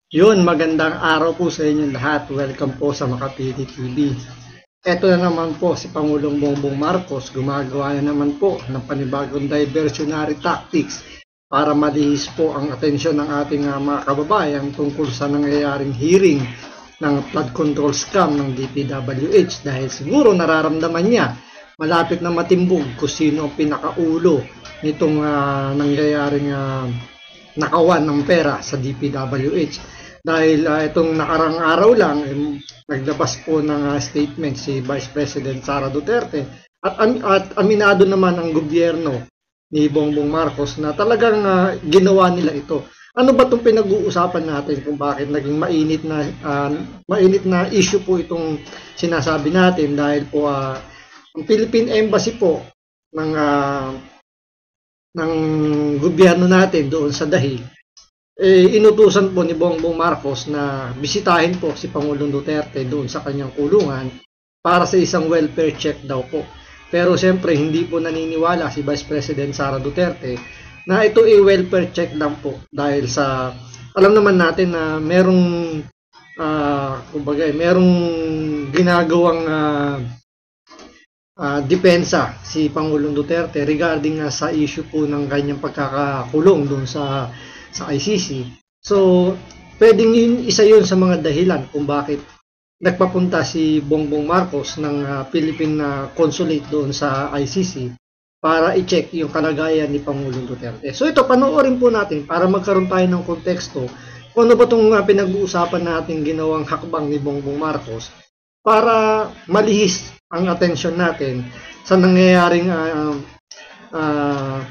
Yun, magandang araw po sa inyong lahat. Welcome po sa Makapili TV. Ito na naman po si Pangulong Bongbong Marcos, gumagawa na naman po ng panibagong diversionary tactics para malihis po ang atensyon ng ating mga kababayan tungkol sa nangyayaring hearing ng flood control scam ng DPWH dahil siguro nararamdaman niya malapit na matimbog kung sino ang pinakaulo nitong nangyayaring nakawan ng pera sa DPWH. Dahil itong nakarang araw lang, naglabas po ng statement si Vice President Sara Duterte at aminado naman ang gobyerno ni Bongbong Marcos na talagang ginawa nila ito. Ano ba itong pinag-uusapan natin kung bakit naging mainit na issue po itong sinasabi natin dahil po ang Philippine Embassy po ng gobyerno natin doon sa Dahig, inutusan po ni Bongbong Marcos na bisitahin po si Pangulong Duterte doon sa kanyang kulungan para sa isang welfare check daw po. Pero siyempre hindi po naniniwala si Vice President Sara Duterte na ito ay welfare check lang po dahil sa alam naman natin na merong ginagawang depensa si Pangulong Duterte regarding sa issue po ng kanyang pagkakakulong doon sa ICC. So, pwedeng isa yun sa mga dahilan kung bakit nagpapunta si Bongbong Marcos ng Philippine Consulate doon sa ICC para i-check yung kalagayan ni Pangulong Duterte. So ito, panoorin po natin para magkaroon tayo ng konteksto kung ano ba itong pinag-uusapan natin ginawang hakbang ni Bongbong Marcos para malihis ang atensyon natin sa nangyayaring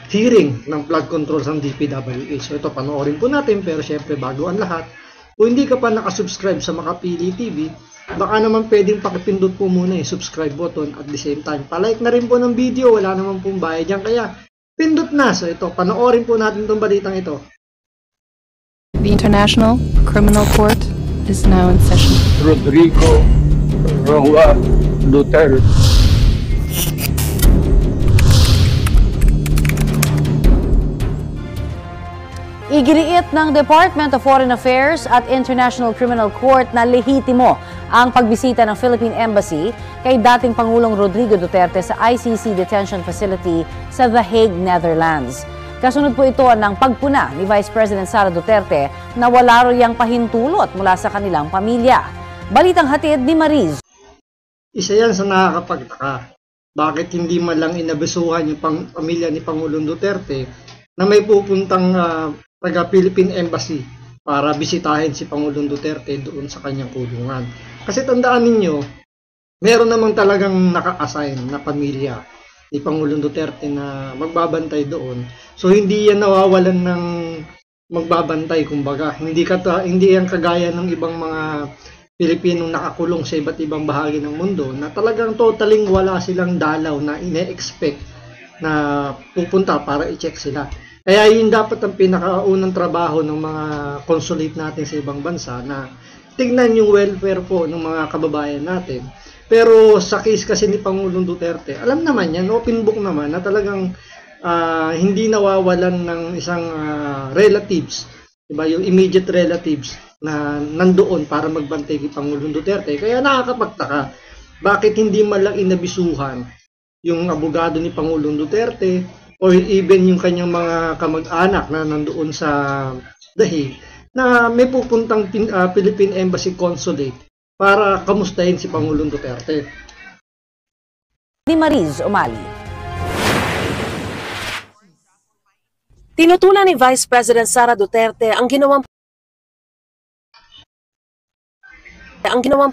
hearing ng flood control ng DPWH. So ito, panoorin po natin, pero syempre bago ang lahat, kung hindi ka pa nakasubscribe sa Makapili TV, baka naman pwedeng pakipindot po muna yung subscribe button at the same time, palike na rin po ng video, wala naman pong bayad yan, kaya pindot na. So ito, panoorin po natin itong balitang ito. The International Criminal Court is now in session. Rodrigo Roa Duterte. Iginiit ng Department of Foreign Affairs at International Criminal Court na lehitimo ang pagbisita ng Philippine Embassy kay dating Pangulong Rodrigo Duterte sa ICC Detention Facility sa The Hague, Netherlands. Kasunod po ito ng pagpuna ni Vice President Sara Duterte na wala royang pahintulot mula sa kanilang pamilya. Balitang hatid ni Mariz. Isa yan sa nakakapagtaka. Bakit hindi man lang inabisuhan yung pamilya ni Pangulong Duterte na may pupuntang taga-Philippine Embassy para bisitahin si Pangulong Duterte doon sa kanyang kulungan. Kasi tandaan ninyo, meron namang talagang naka-assign na pamilya ni Pangulong Duterte na magbabantay doon. So hindi yan nawawalan ng magbabantay, kumbaga. Hindi yan kagaya ng ibang mga Pilipinong nakakulong sa iba't ibang bahagi ng mundo na talagang totaling wala silang dalaw na ine-expect na pupunta para i-check sila. Kaya yun dapat ang pinakaunang trabaho ng mga consulate natin sa ibang bansa na tignan yung welfare po ng mga kababayan natin. Pero sa case kasi ni Pangulong Duterte, alam naman yan, open book naman na talagang hindi nawawalan ng isang relatives, diba, yung immediate relatives na nandoon para magbantay kay Pangulong Duterte. Kaya nakakapagtaka, bakit hindi man lang inabisuhan yung abogado ni Pangulong Duterte or even yung kanyang mga kamag-anak na nandoon sa Dahig na may pupuntang Philippine Embassy Consulate para kamustahin si Pangulong Duterte. Ni Mariz Umali. Tinutulan ni Vice President Sara Duterte ang ginawang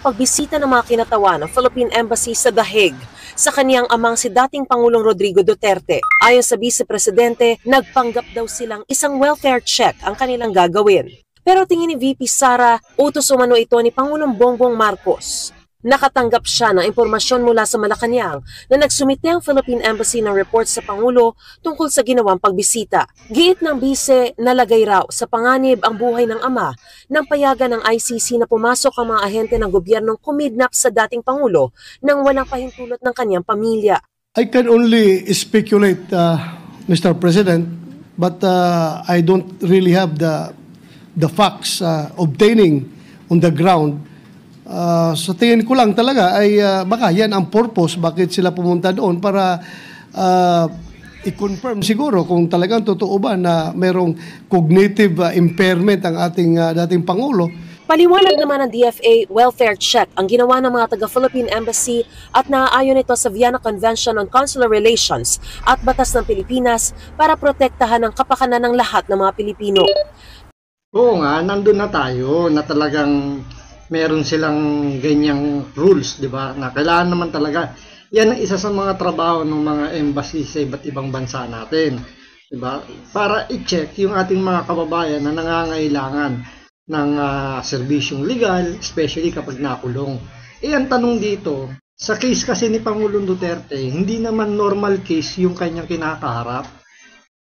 pagbisita ng mga kinatawan ng Philippine Embassy sa Dahig sa kaniyang amang si dating Pangulong Rodrigo Duterte. Ayon sa Vice Presidente, nagpanggap daw silang isang welfare check ang kanilang gagawin. Pero tingin ni VP Sara, utos umano ito ni Pangulong Bongbong Marcos. Nakatanggap siya ng impormasyon mula sa Malacanang na nagsumite ang Philippine Embassy ng report sa Pangulo tungkol sa ginawang pagbisita. Giit ng bise, nalagay raw sa panganib ang buhay ng ama nang payagan ng ICC na pumasok ang mga ahente ng gobyernong kumidnap sa dating Pangulo nang walang pahintulot ng kanyang pamilya. I can only speculate, Mr. President, but I don't really have the the facts obtaining on the ground. Sa tingin ko lang talaga ay baka yan ang purpose bakit sila pumunta doon para i-confirm siguro kung talagang totoo ba na merong cognitive impairment ang ating dating Pangulo. Paliwanag naman ng DFA, welfare check ang ginawa ng mga taga-Philippine Embassy at naaayon ito sa Vienna Convention on Consular Relations at Batas ng Pilipinas para protektahan ang kapakanan ng lahat ng mga Pilipino. Oo nga, nandun na tayo na talagang meron silang ganyang rules, di ba? Na kailangan naman talaga, yan ang isa sa mga trabaho ng mga embassy sa iba't ibang bansa natin, di ba? Para i-check yung ating mga kababayan na nangangailangan ng serbisyong legal, especially kapag nakulong. Ang tanong dito, sa case kasi ni Pangulong Duterte, hindi naman normal case yung kanyang kinakaharap.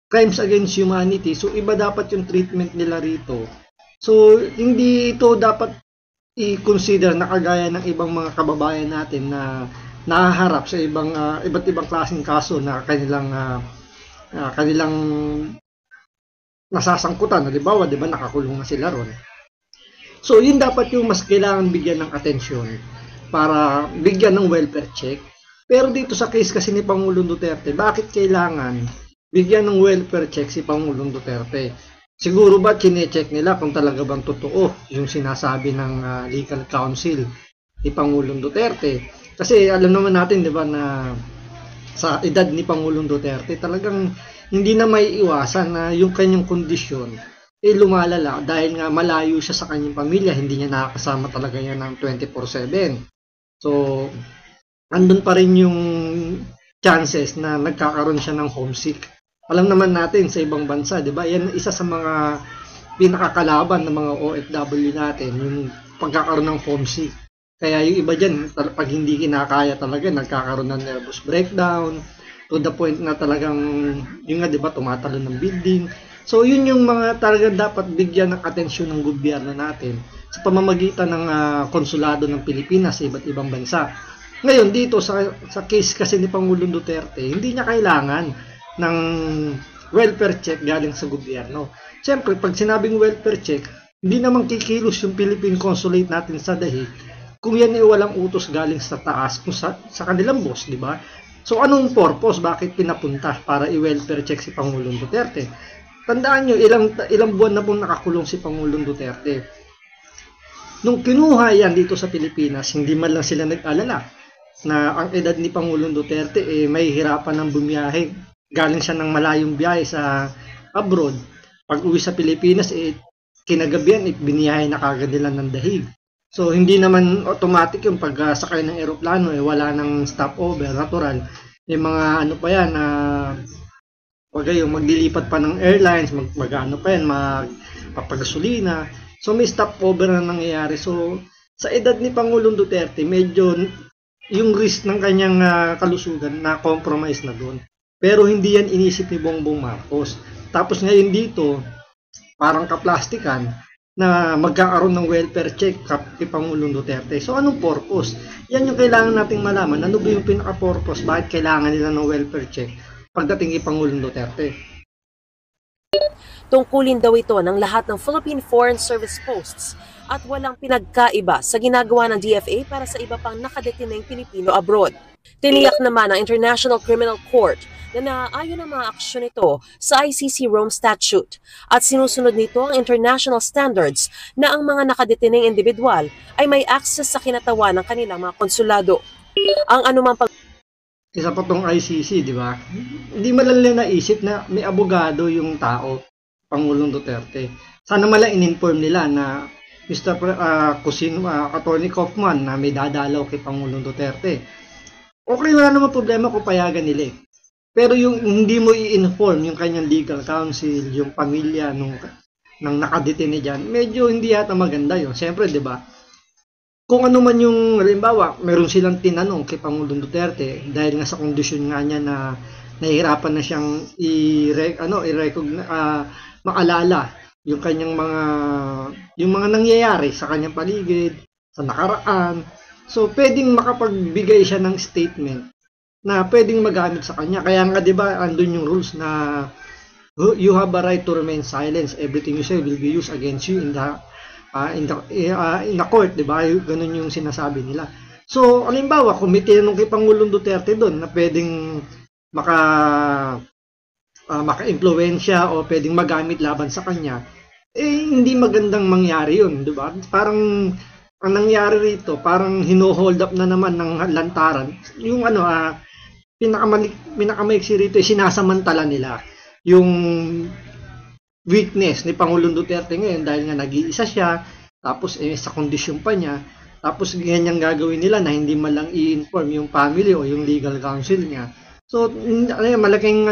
Crimes against humanity, so iba dapat yung treatment nila rito. So, hindi ito dapat i-consider na kagaya ng ibang mga kababayan natin na nahaharap sa iba't ibang klaseng kaso na kanilang nasasangkutan. Halimbawa, di ba, nakakulong na sila ron. So, yun dapat yung mas kailangan bigyan ng atensyon para bigyan ng welfare check. Pero dito sa case kasi ni Pangulong Duterte, bakit kailangan bigyan ng welfare check si Pangulong Duterte? Siguro ba chine-check nila kung talaga bang totoo yung sinasabi ng legal counsel ni Pangulong Duterte? Kasi alam naman natin, di ba, na sa edad ni Pangulong Duterte, talagang hindi na may iwasan na yung kanyang kondisyon lumalala dahil nga malayo siya sa kanyang pamilya, hindi niya nakakasama talaga yan ng 24/7. So, andun pa rin yung chances na nagkakaroon siya ng homesick. Alam naman natin sa ibang bansa, di ba? Yan isa sa mga pinakakalaban ng mga OFW natin, yung pagkakaroon ng homesick. Kaya yung iba dyan, pag hindi kinakaya talaga, nagkakaroon ng nervous breakdown, to the point na talagang, yun nga, di ba, tumatalon ng building. So, yun yung mga talagang dapat bigyan ng atensyon ng gobyerno natin sa pamamagitan ng konsulado ng Pilipinas sa iba't ibang bansa. Ngayon, dito sa case kasi ni Pangulong Duterte, hindi niya kailangan ng welfare check galing sa gobyerno. Siyempre, pag sinabing welfare check, hindi naman kikilos yung Philippine Consulate natin sa Dahig kung yan ay walang utos galing sa taas, kung sa kanilang boss, di ba? So, anong purpose? Bakit pinapunta para i-welfare check si Pangulong Duterte? Tandaan nyo, ilang buwan na pong nakakulong si Pangulong Duterte. Nung kinuha yan dito sa Pilipinas, hindi man lang sila nag-alala na ang edad ni Pangulong Duterte may hirapan ng bumiyahe. Galing siya ng malayong biyahe sa abroad. Pag uwi sa Pilipinas, kinagabihan, biniyahe na kagad nila ng Dahig. So, hindi naman automatic yung pag-sakay ng eroplano, wala nang stopover, natural. Yung mga ano pa yan, yung maglilipat pa ng airlines, magpapagasolina. So, may stopover na nangyayari. So, sa edad ni Pangulong Duterte, medyo yung risk ng kanyang kalusugan na compromise na doon. Pero hindi yan inisip ni Bongbong Marcos. Tapos ngayon dito, parang kaplastikan, na magkakaroon ng welfare check kay Pangulong Duterte. So, anong purpose? Yan yung kailangan nating malaman. Ano ba yung pinaka-purpose? Bakit kailangan nila ng welfare check pagdating kay Pangulong Duterte? Tungkulin daw ito ng lahat ng Philippine Foreign Service posts at walang pinagkaiba sa ginagawa ng DFA para sa iba pang nakadetineng Pilipino abroad. Tiniyak naman ng International Criminal Court na naaayon ang mga aksyon nito sa ICC Rome Statute at sinusunod nito ang international standards na ang mga nakadeteneng individual ay may access sa kinatawan ng kanilang mga konsulado. Ang anumang isa pa tong ICC, di ba? Hindi man lang naisip na may abogado yung tao, Pangulong Duterte. Sana malang in-inform nila na Mr. Attorney Kaufman na may dadalaw kay Pangulong Duterte. Okay, wala naman problema kung payagan nila. Pero yung hindi mo i-inform yung kanyang legal counsel, yung pamilya ng nakadetene dyan, medyo hindi yata maganda yun. Siyempre, di ba? Kung ano man yung, halimbawa, meron silang tinanong kay Pangulong Duterte dahil nga sa kondisyon nga niya na nahihirapan na siyang maalala yung kanyang mga nangyayari sa kanyang paligid, sa nakaraan. So, pwedeng makapagbigay siya ng statement na pwedeng magamit sa kanya. Kaya nga, di ba, andun yung rules na you have a right to remain silent. Everything you say will be used against you in the court, di ba? Ganun yung sinasabi nila. So, halimbawa, kung may tinanong kay Pangulong Duterte doon na pwedeng maka-impluwensya o pwedeng magamit laban sa kanya, hindi magandang mangyari yun, di ba? Parang ang nangyari rito, parang hino-hold up na naman ng lantaran. Yung pinakamaiksi rito, sinasamantala nila yung weakness ni Pangulong Duterte ngayon dahil nga nag-iisa siya, tapos sa kondisyon pa niya, tapos ganyan gagawin nila na hindi man lang i-inform yung family o yung legal counsel niya. So, malaking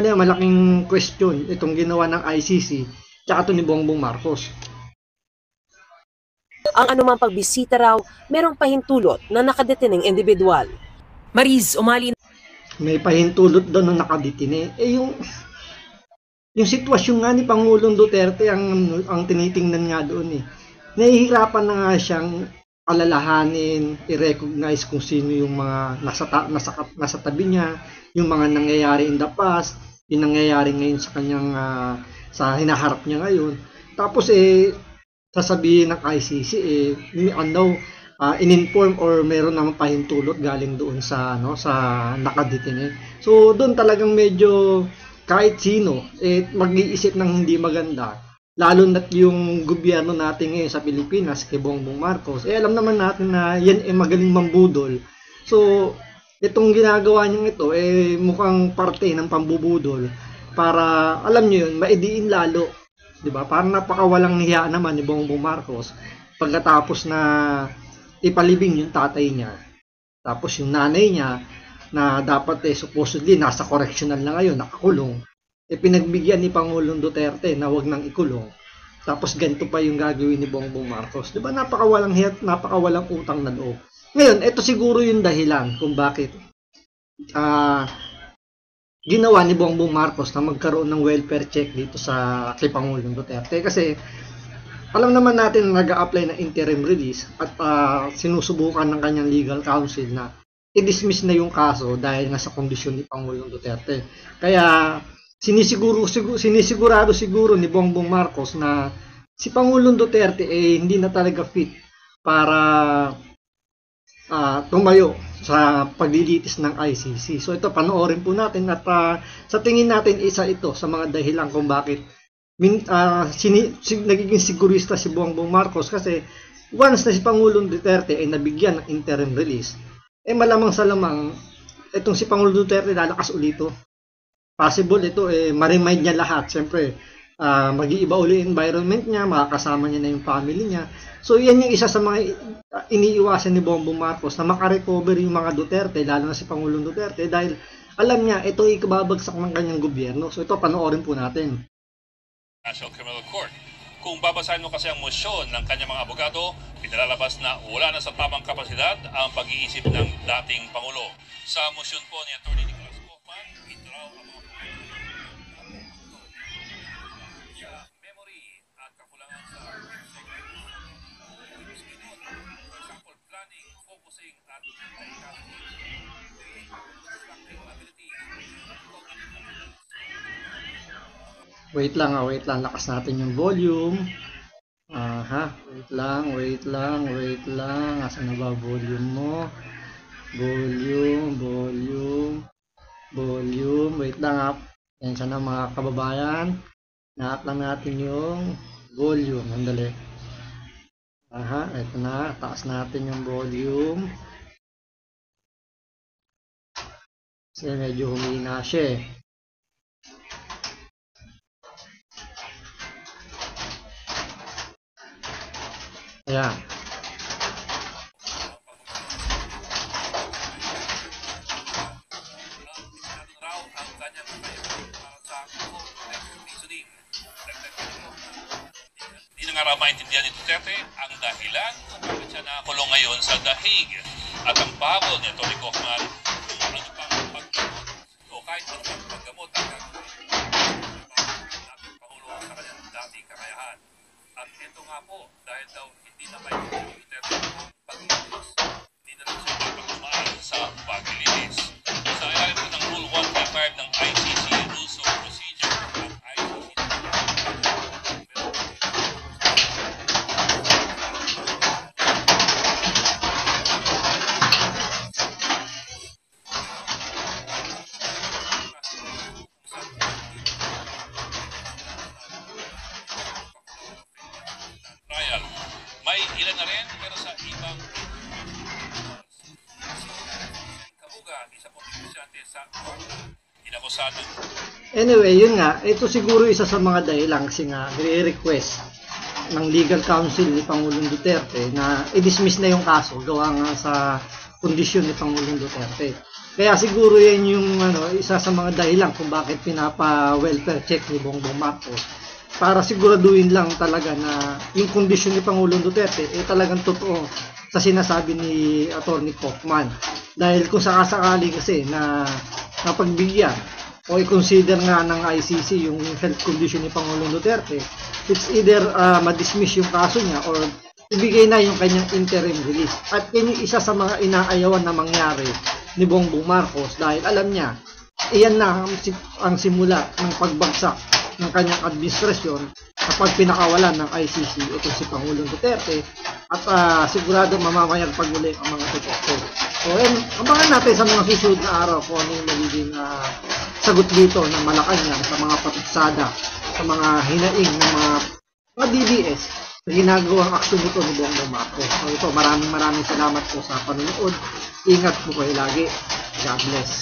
question itong ginawa ng ICC tsaka ito ni Bongbong Marcos. Ang anumang pagbisita raw, merong pahintulot na nakadetining individual. Mariz Umali. May pahintulot doon na nakadetine. Yung sitwasyon nga ni Pangulong Duterte ang tinitingnan nga doon . Nahihirapan na nga siyang alalahanin, i-recognize kung sino yung mga nasa tabi niya, yung mga nangyayari in the past, yung nangyayari ngayon sa kanyang sa hinaharap niya ngayon. Tapos sasabihin ng ICC in-inform or meron namang pahintulot galing doon sa nakadetine. So doon talagang medyo kahit sino mag-iisip ng hindi maganda. Lalo na't yung gobyerno natin ngayon sa Pilipinas, kay Bongbong Marcos, alam naman natin na yan magaling mambudol. So, itong ginagawa niyang ito, mukhang parte ng pambubudol para, alam niyo yun, maidiin lalo. Diba? Parang napakawalang hiya naman ni Bongbong Marcos pagkatapos na ipalibing yung tatay niya. Tapos yung nanay niya, na dapat supposedly nasa correctional na ngayon, nakakulong. Pinagbigyan ni Pangulong Duterte na wag nang ikulong. Tapos ganito pa yung gagawin ni Bongbong Marcos. Diba napakawalang hiyat, napakawalang utang na loob. Ngayon, ito siguro yung dahilan kung bakit ginawa ni Bongbong Marcos na magkaroon ng welfare check dito kay Pangulong Duterte. Kasi alam naman natin na nag-a-apply ng interim release at sinusubukan ng kanyang legal counsel na i-dismiss na yung kaso dahil nga sa kondisyon ni Pangulong Duterte. Kaya sinisigurado siguro ni Bongbong Marcos na si Pangulong Duterte hindi na talaga fit para tumayo sa paglilitis ng ICC. So ito, panoorin po natin at sa tingin natin isa ito sa mga dahilan kung bakit nagiging sigurista si Bongbong Marcos, kasi once na si Pangulong Duterte ay nabigyan ng interim release, malamang sa lamang itong si Pangulong Duterte lalakas ulito. Possible ito ma-remind niya lahat. Siyempre, mag-iiba uli yung environment niya, makakasama niya na yung family niya. So yan yung isa sa mga iniiwasan ni Bongbong Marcos, na makarecover yung mga Duterte, lalo na si Pangulong Duterte, dahil alam niya ito ay ikababagsak ng kanyang gobyerno. So ito, panoorin po natin. National Criminal Court. Kung babasahin mo kasi ang motion ng kanyang mga abogado, pinalalabas na wala na sa tamang kapasidad ang pag-iisip ng dating Pangulo. Sa motion po ni Atty. Nicholas Kaufman, itraw ang mga memory at kakulangan sa for example, planning, focusing at Wait lang, lakas natin yung volume. Wait lang. Asan na ba volume mo? Volume. Wait lang. Yan sana mga kababayan. Naat lang natin yung volume. Andali. Ito na. Taas natin yung volume. Kasi medyo humina siya . Ayan. Hindi na nga raw maintindihan ni Duterte ang dahilan kung bakit siya nakakulong ngayon sa The Hague. At ang pabol ni Atty. Kaufman kung ano pang paggamot o kahit ano pang paggamot ang gagawin natin Pangulo sa kanyang dating kakayahan. At ito nga po, dahil daw hindi na may internet pag-ilis, hindi na lang siya mapagtumaan sa pag-ilis. Sa ilalim po ng Rule 135 ng ICC Rules of Procedure at ICC ilan na rin pero sa ibang Kabuga, isa pong negosyante sa inakusado. Anyway, yun nga, ito siguro isa sa mga dahilan kasi nga request ng legal counsel ni Pangulong Duterte na i-dismiss na yung kaso gawa nga sa kondisyon ni Pangulong Duterte. Kaya siguro yan yung isa sa mga dahilan kung bakit pinapa-welfare check ni Bongbong Marcos para siguraduhin lang talaga na yung kondisyon ni Pangulong Duterte talagang totoo sa sinasabi ni Atty. Kaufman. Dahil kung sakasakali kasi na napagbigyan o i-consider nga ng ICC yung health condition ni Pangulong Duterte, it's either ma-dismiss yung kaso niya or ibigay na yung kanyang interim release. At yan yung isa sa mga inaayawan na mangyari ni Bongbong Marcos dahil alam niya, iyan na ang simula ng pagbagsak ng kanyang administrasyon kapag pinakawalan ng ICC ito si Pangulong Duterte at sigurado mamamayag pagmuli ang mga tutok. So, abangan natin sa mga susunod na araw kung ano yung magiging sagot dito ng Malacanang sa mga patutsada, sa mga hinaing ng mga DDS na ginagawang aksyon nito ni Bongbong Marcos. So ito, maraming salamat po sa panonood. Ingat po kayo lagi. God bless.